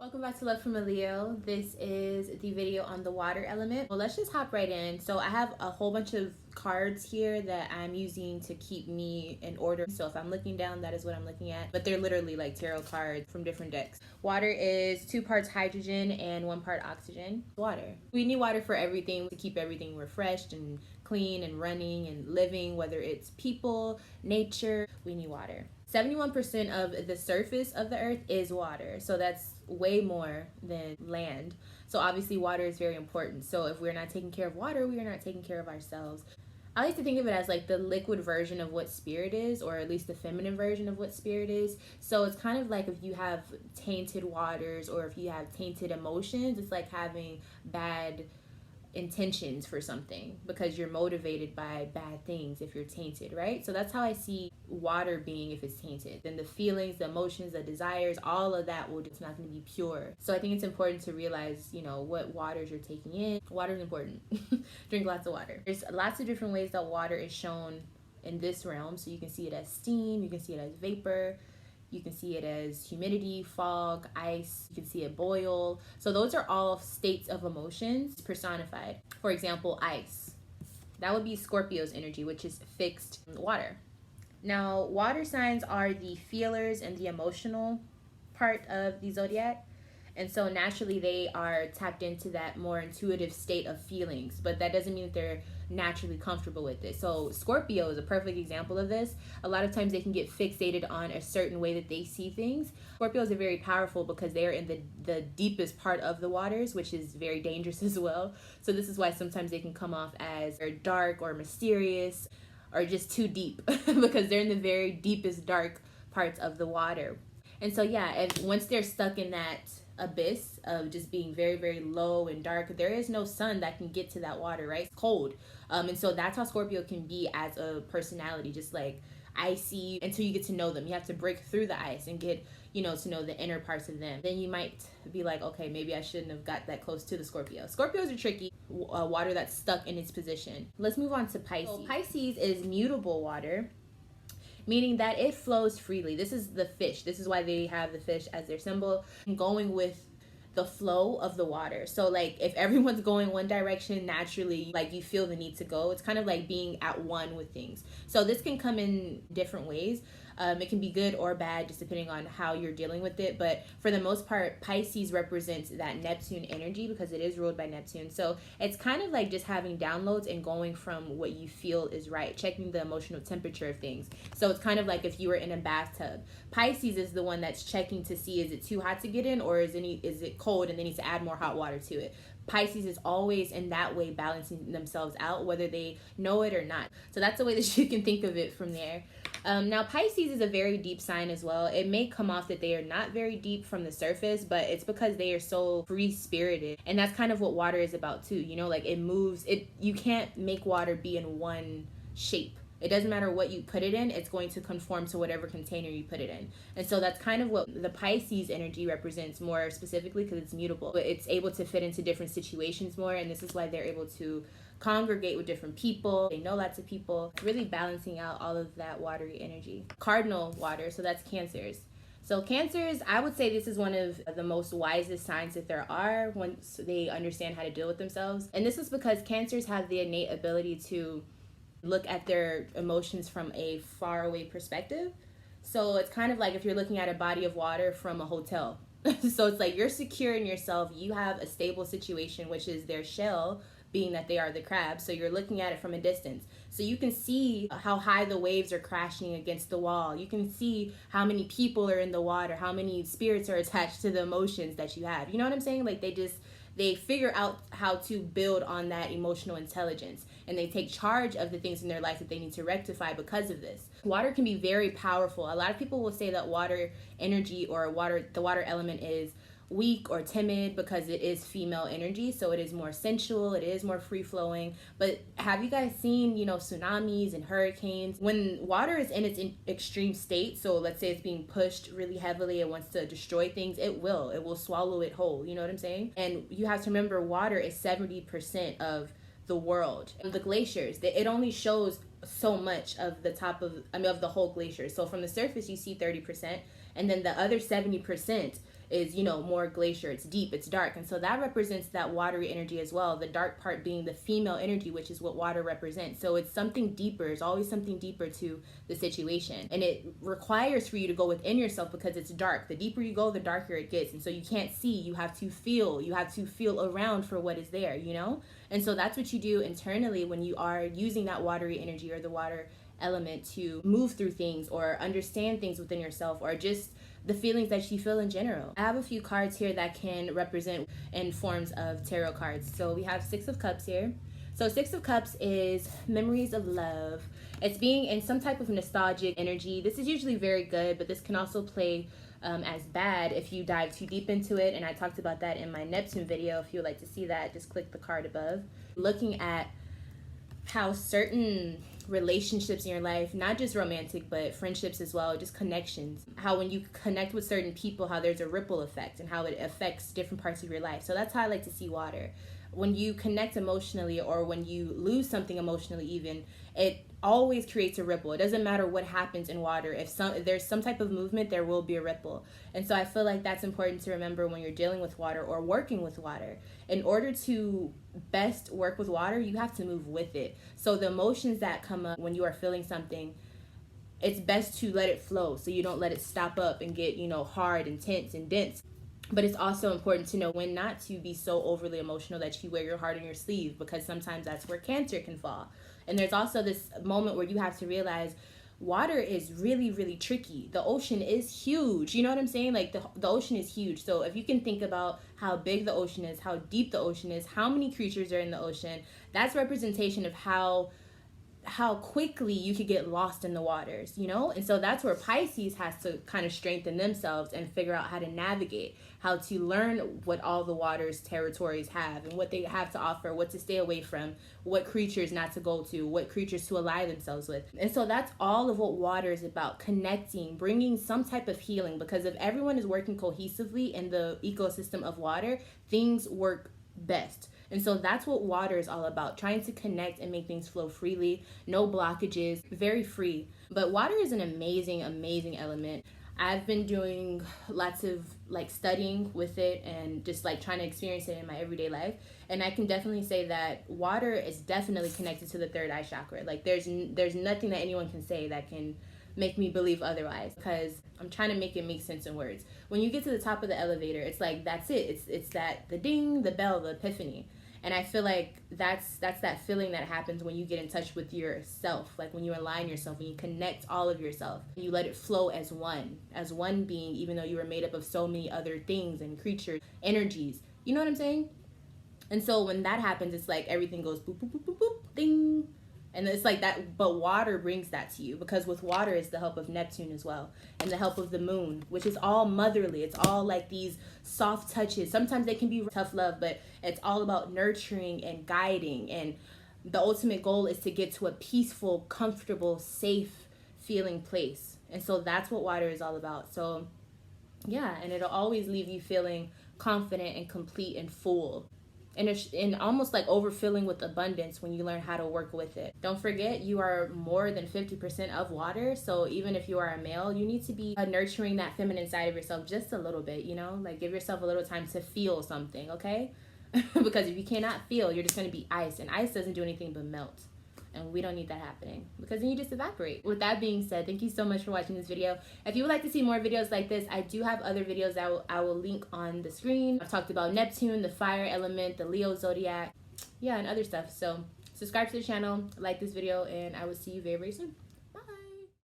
Welcome back to Lovefromaleo. This is the video on the water element. Well, let's just hop right in. So I have a whole bunch of cards here that I'm using to keep me in order. So if I'm looking down, that is what I'm looking at. But they're literally like tarot cards from different decks. Water is 2 parts hydrogen and 1 part oxygen. Water. We need water for everything, to keep everything refreshed and clean and running and living, whether it's people, nature, we need water. 71% of the surface of the earth is water. So that's way more than land. So obviously water is very important. So if we're not taking care of water, we are not taking care of ourselves. I like to think of it as like the liquid version of what spirit is, or at least the feminine version of what spirit is. So it's kind of like if you have tainted waters or if you have tainted emotions, it's like having bad intentions for something because you're motivated by bad things if you're tainted, right? So that's how I see water being if it's tainted. Then the feelings, the emotions, the desires, all of that it's not going to be pure. So I think it's important to realize, what waters you're taking in. Water is important. Drink lots of water. There's lots of different ways that water is shown in this realm. So you can see it as steam, you can see it as vapor, you can see it as humidity, fog, ice. You can see it boil. So those are all states of emotions personified. For example, ice. That would be Scorpio's energy, which is fixed water. Now, water signs are the feelers and the emotional part of the zodiac. And so naturally they are tapped into that more intuitive state of feelings, but that doesn't mean that they're naturally comfortable with it. So Scorpio is a perfect example of this. A lot of times they can get fixated on a certain way that they see things. Scorpios are very powerful because they are in the deepest part of the waters, which is very dangerous as well. So this is why sometimes they can come off as dark or mysterious or just too deep because they're in the very deepest dark parts of the water. And so yeah, once they're stuck in that abyss of just being very, very low and dark, there is no sun that can get to that water, right? It's cold. And so that's how Scorpio can be as a personality, just like icy until you get to know them. You have to break through the ice and get, to know the inner parts of them. Then you might be like, okay, maybe I shouldn't have got that close to the Scorpio. Scorpios are tricky, water that's stuck in its position. Let's move on to Pisces. So Pisces is mutable water, meaning that it flows freely. This is the fish. This is why they have the fish as their symbol, going with the flow of the water. So like if everyone's going one direction, naturally like you feel the need to go. It's kind of like being at one with things. So this can come in different ways. It can be good or bad just depending on how you're dealing with it, but for the most part Pisces represents that Neptune energy because it is ruled by Neptune. So it's kind of like just having downloads and going from what you feel is right, checking the emotional temperature of things. So it's kind of like if you were in a bathtub, Pisces is the one that's checking to see, is it too hot to get in, or is it cold and they need to add more hot water to it. Pisces is always in that way balancing themselves out, whether they know it or not. So that's the way that you can think of it from there. Now Pisces is a very deep sign as well. It may come off that they are not very deep from the surface, but it's because they are so free-spirited, and that's kind of what water is about too. Like it moves. You can't make water be in one shape. It doesn't matter what you put it in, it's going to conform to whatever container you put it in. And so that's kind of what the Pisces energy represents more specifically because it's mutable. But it's able to fit into different situations more, and this is why they're able to congregate with different people. They know lots of people. It's really balancing out all of that watery energy. Cardinal water, so that's Cancers. So Cancers, I would say this is one of the most wisest signs that there are once they understand how to deal with themselves. And this is because Cancers have the innate ability to look at their emotions from a faraway perspective. So it's kind of like if you're looking at a body of water from a hotel. So it's like you're secure in yourself. You have a stable situation, which is their shell, being that they are the crabs. So you're looking at it from a distance. So you can see how high the waves are crashing against the wall. You can see how many people are in the water, how many spirits are attached to the emotions that you have. You know what I'm saying? Like they figure out how to build on that emotional intelligence, and they take charge of the things in their life that they need to rectify because of this. Water can be very powerful. A lot of people will say that water energy or the water element is weak or timid because it is female energy, so it is more sensual, it is more free-flowing. But have you guys seen tsunamis and hurricanes? When water is in its extreme state, so let's say it's being pushed really heavily, it wants to destroy things, it will swallow it whole. You know what I'm saying? And you have to remember, water is 70% of the world. The glaciers, it only shows so much of the top of the whole glacier. So from the surface you see 30%, and then the other 70% is, you know, more glacier, it's deep, it's dark. And so that represents that watery energy as well. The dark part being the female energy, which is what water represents. So it's something deeper, it's always something deeper to the situation. And it requires for you to go within yourself because it's dark. The deeper you go, the darker it gets. And so you can't see, you have to feel around for what is there, you know? And so that's what you do internally when you are using that watery energy or the water element to move through things or understand things within yourself, or just the feelings that you feel in general. I have a few cards here that can represent in forms of tarot cards. So we have Six of Cups here. So Six of Cups is memories of love. It's being in some type of nostalgic energy. This is usually very good, but this can also play as bad if you dive too deep into it. And I talked about that in my Neptune video. If you would like to see that, just click the card above. Looking at how certain relationships in your life, not just romantic, but friendships as well, just connections, how when you connect with certain people, how there's a ripple effect and how it affects different parts of your life. So that's how I like to see water. When you connect emotionally, or when you lose something emotionally even, it always creates a ripple. It doesn't matter what happens in water. If there's some type of movement, there will be a ripple. And so I feel like that's important to remember when you're dealing with water or working with water. In order to best work with water, you have to move with it. So the emotions that come up when you are feeling something, it's best to let it flow so you don't let it stop up and get, you know, hard and tense and dense. But it's also important to know when not to be so overly emotional that you wear your heart on your sleeve, because sometimes that's where Cancer can fall. And there's also this moment where you have to realize water is really, really tricky. The ocean is huge. You know what I'm saying? Like the ocean is huge. So if you can think about how big the ocean is, how deep the ocean is, how many creatures are in the ocean, that's representation of how quickly you could get lost in the waters, you know? And so that's where Pisces has to kind of strengthen themselves and figure out how to navigate, how to learn what all the waters territories have and what they have to offer, what to stay away from, what creatures not to go to, what creatures to ally themselves with. And so that's all of what water is about: connecting, bringing some type of healing, because if everyone is working cohesively in the ecosystem of water, things work best. And so that's what water is all about, trying to connect and make things flow freely, no blockages, very free. But water is an amazing, amazing element. I've been doing lots of like studying with it and just like trying to experience it in my everyday life. And I can definitely say that water is definitely connected to the third eye chakra. Like there's nothing that anyone can say that can make me believe otherwise, because I'm trying to make it make sense in words. When you get to the top of the elevator, it's like that's it. It's that the ding, the bell, the epiphany. And I feel like that's that feeling that happens when you get in touch with yourself, like when you align yourself, when you connect all of yourself, you let it flow as one being, even though you were made up of so many other things and creatures, energies. You know what I'm saying? And so when that happens, it's like everything goes boop, boop, boop, boop, boop, ding. And it's like that, but water brings that to you, because with water is the help of Neptune as well, and the help of the moon, which is all motherly. It's all like these soft touches. Sometimes they can be tough love, but it's all about nurturing and guiding. And the ultimate goal is to get to a peaceful, comfortable, safe feeling place. And so that's what water is all about. So yeah, and it'll always leave you feeling confident and complete and full. And almost like overfilling with abundance when you learn how to work with it. Don't forget, you are more than 50% of water. So even if you are a male, you need to be nurturing that feminine side of yourself just a little bit, you know? Like give yourself a little time to feel something, okay? Because if you cannot feel, you're just going to be ice. And ice doesn't do anything but melt. And we don't need that happening, because then you just evaporate. With that being said, thank you so much for watching this video. If you would like to see more videos like this, I do have other videos that I will link on the screen. I've talked about Neptune, the fire element, the Leo zodiac, yeah, and other stuff. So subscribe to the channel, like this video, and I will see you very, very soon.